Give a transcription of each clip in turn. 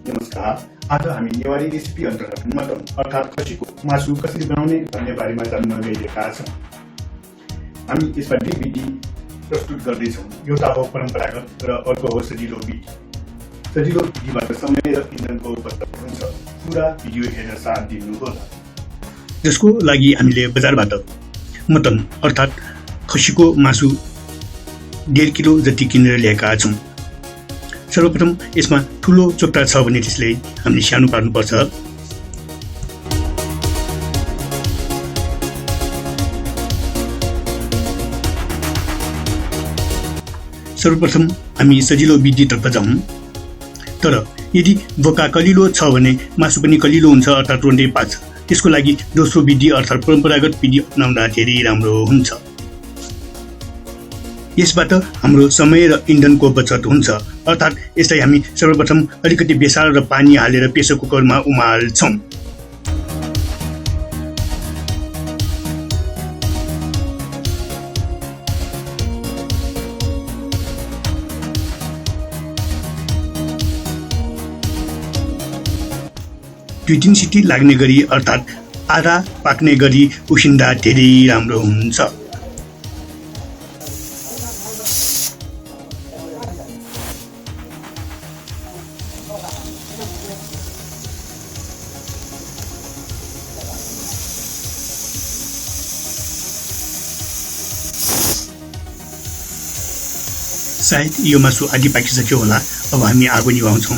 नमस्कार। आज हामी नेवारी रेसिपी अन्तर्गत मटन अर्थात् खसीको मासु कसरी बनाउने भन्ने बारेमा जान्न गइरहेका छौँ। हामी यसमा दुई विधि प्रस्तुत गर्दैछौँ। एउटा हो परम्परागत र अर्को हो सजिलो विधि। सजिलो विधिबाट समय र इन्धनको बचत हुन्छ। पुरा भिडियो हेरेर साथ दिनुहोला। जसको लागि हामीले बजारबाट मटन अर्थात् खसीको मासु 1.5 किलो जति किनेर ल्याएका छौँ। सर्वप्रथम यसमा ठुलो चोक्टा छ भने त्यसले हामीले सानो पार्नुपर्छ। सर्वप्रथम हामी सजिलो विधितर्फ जाउँ। तर यदि बोका कलिलो छ भने मासु पनि कलिलो हुन्छ अर्थात् रोन्डे पाक्छ। त्यसको लागि दोस्रो विधि अर्थात् परम्परागत विधि अपनाउँदा धेरै राम्रो हुन्छ। यसबाट हाम्रो समय र इन्धनको बचत हुन्छ। अर्थात् यसलाई हामी सर्वप्रथम अलिकति बेसार र पानी हालेर प्रेसर कुकरमा उमाल्छौँ। दुई तीन सिटी लाग्ने गरी अर्थात् आधा पाक्ने गरी उसिन्दा धेरै राम्रो हुन्छ। सायद यो मासु आदि पाकिसक्यो होला। अब हामी आगो निभाउँछौँ।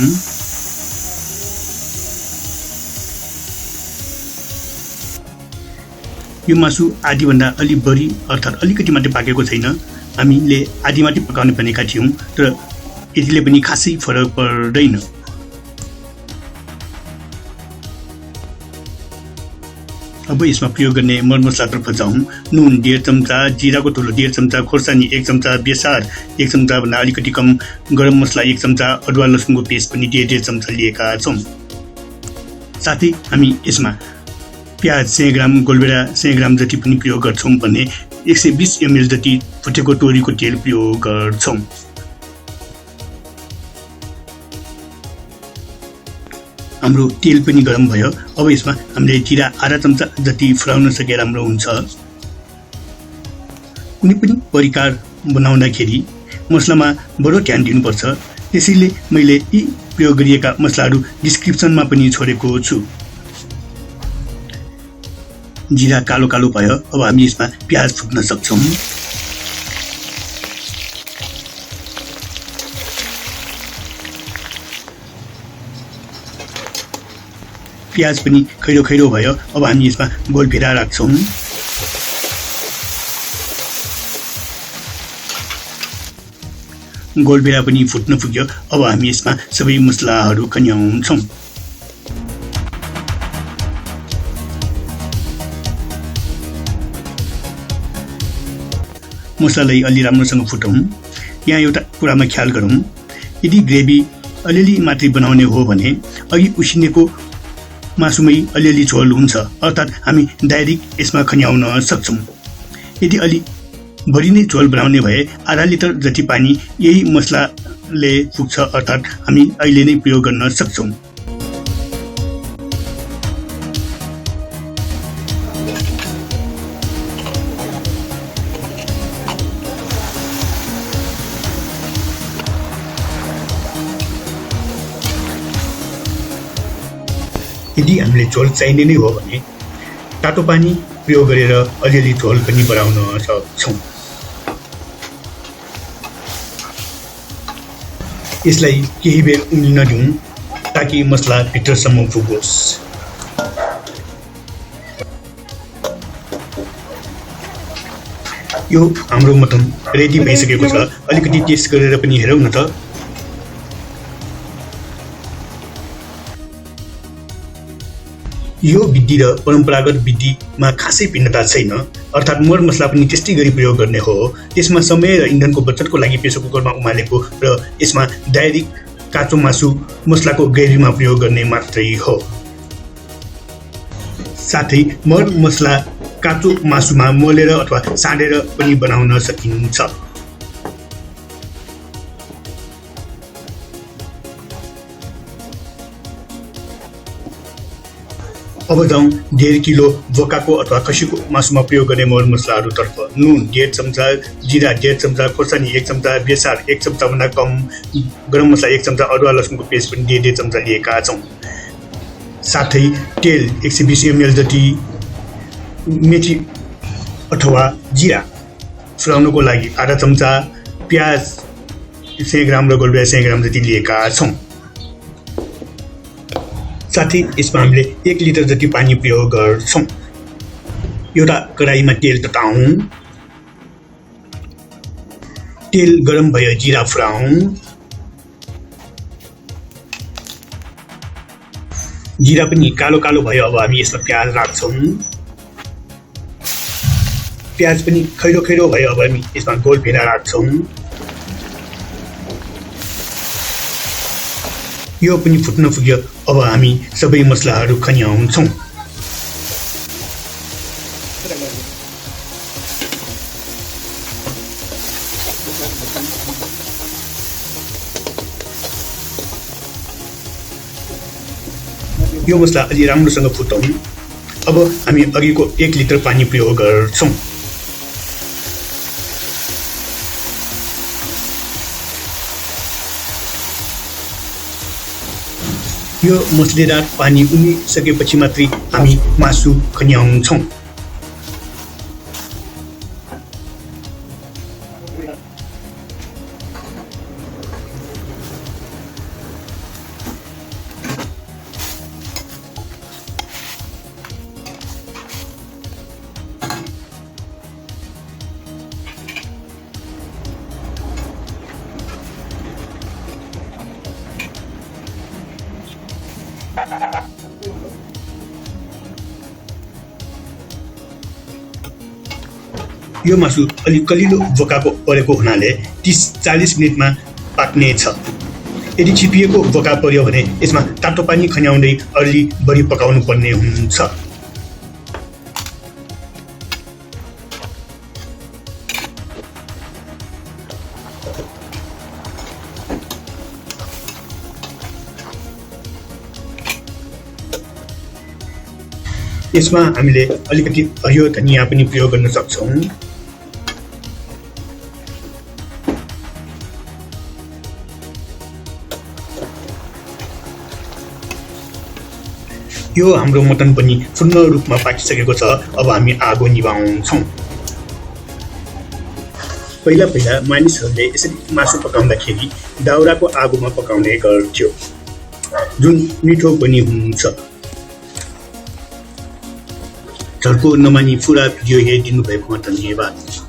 यो मासु आधीभन्दा अलि बढी अर्थात् अलिकति मात्रै पाकेको छैन। हामीले आधी मात्रै पकाउने भनेका थियौँ, तर यतिले पनि खासै फरक पर्दैन। अब यसमा प्रयोग गर्ने मरमसलातर्फ जाउँ। नुन 1.5 चम्चा, जिराको धुलो 1.5 चम्चा, खोर्सानी 1 चम्चा, बेसार 1 चम्चाभन्दा अलिकति कम, गरम मसला 1 चम्चा, अदुवा लसुनको पेस्ट पनि 1.5 चम्चा लिएका छौँ। साथै हामी यसमा प्याज 100 ग्राम, गोलभेडा 100 ग्राम जति पनि प्रयोग गर्छौँ भने 120 ml जति फुटेको तोरीको तेल प्रयोग गर्छौँ। हाम्रो तेल पनि गरम भयो। अब यसमा हामीले जिरा आधा चम्चा जति फुलाउन सके राम्रो हुन्छ। कुनै पनि परिकार बनाउँदाखेरि मसलामा बडो ध्यान दिनुपर्छ। त्यसैले मैले यी प्रयोग गरिएका मसलाहरू डिस्क्रिप्सनमा पनि छोडेको छु। जिरा कालो कालो भयो। अब हामी यसमा प्याज फुट्न सक्छौँ। प्याज पनि खैरो खैरो भयो। अब हामी यसमा गोलभेडा राख्छौँ। गोलभेडा पनि फुट्न पुग्यो। अब हामी यसमा सबै मसलाहरू खन्याउँछौँ। मसलालाई अलि राम्रोसँग फुटौँ। यहाँ एउटा कुरामा ख्याल गरौँ। यदि ग्रेभी अलिअलि मात्रै बनाउने हो भने अघि उसिनेको मासुमै अलिअलि झोल हुन्छ, अर्थात् हामी डाइरेक्ट यसमा खन्याउन सक्छौँ। यदि अलि बढी नै झोल बनाउने भए आधा लिटर जति पानी यही मसलाले पुग्छ, अर्थात् हामी अहिले नै प्रयोग गर्न सक्छौँ। यदि हामीले झोल चाहिने नै हो भने तातो पानी प्रयोग गरेर अलिअलि झोल पनि बढाउन सक्छौँ। यसलाई केही बेर उम्लिन दिउँ ताकि मसला भित्रसम्म पुगोस्। यो हाम्रो मटन रेडी भइसकेको छ। अलिकति टेस्ट गरेर पनि हेरौँ न त। यो विधि र परम्परागत विधिमा खासै भिन्नता छैन। अर्थात् मर मसला पनि त्यस्तै गरी प्रयोग गर्ने हो। त्यसमा समय र इन्धनको बचतको लागि प्रेसर कुकरमा उमालेको र यसमा डाइरेक्ट काँचो मासु मसलाको ग्रेभीमा प्रयोग गर्ने मात्रै हो। साथै मर मसला काँचो मासुमा मोलेर अथवा साँडेर पनि बनाउन सकिन्छ। अब जाउँ 1.5 किलो बोकाको अथवा खसीको मासुमा प्रयोग गर्ने मरमसलाहरूतर्फ। नुन 1.5 चम्चा, जिरा 1.5 चम्चा, खोर्सानी 1 चम्चा, बेसार 1 चम्चाभन्दा कम, गरम मसला 1 चम्चा, अदुवा लसुनको पेस्ट पनि 1.5 चम्चा लिएका छौँ। साथै तेल 120 ml जति, मेथी अथवा जिरा फुलाउनको लागि आधा चम्चा, प्याज 100 ग्राम र गोलभेडा 100 ग्राम जति लिएका छौँ। साथै यसमा हामीले 1 लिटर जति पानी प्रयोग गर्छौँ। एउटा कराईमा तेल तताउँ, तेल गरम भयो जिरा फुलाउँ, जिरा पनि कालो कालो भयो। अब हामी यसमा प्याज राख्छौँ, प्याज पनि खैरो खैरो भयो। अब हामी यसमा गोलभेडा राख्छौँ, यो पनि फुट्न पुग्यो। अब हामी सबै मसलाहरू खन्याउँछौँ। यो मसला अलि राम्रोसँग फुटाउँ। अब हामी अघिको 1 लिटर पानी प्रयोग गर्छौँ। यो मसलेदार पानी उनिसकेपछि मात्रै हामी मासु खन्याउँछौँ। यो मासु अलि कलिलो बोकाको परेको हुनाले 30-40 मिनेटमा पाक्ने छ। यदि छिपिएको बोका पर्यो भने यसमा तातो पानी खन्याउँदै अलि बढी पकाउनु पर्ने हुन्छ। यसमा हामीले अलिकति हरियो धनिया पनि प्रयोग गर्न सक्छौँ। यो हाम्रो मटन पनि पूर्ण रूपमा पाकिसकेको छ। अब हामी आगो निभाउँछौँ। पहिला मानिसहरूले यसरी मासु पकाउँदाखेरि दाउराको आगोमा पकाउने गर्थ्यो, जुन मिठो पनि हुन्छ। झर्को नमानी पुरा भिडियो हेरिदिनु भएकोमा धन्यवाद।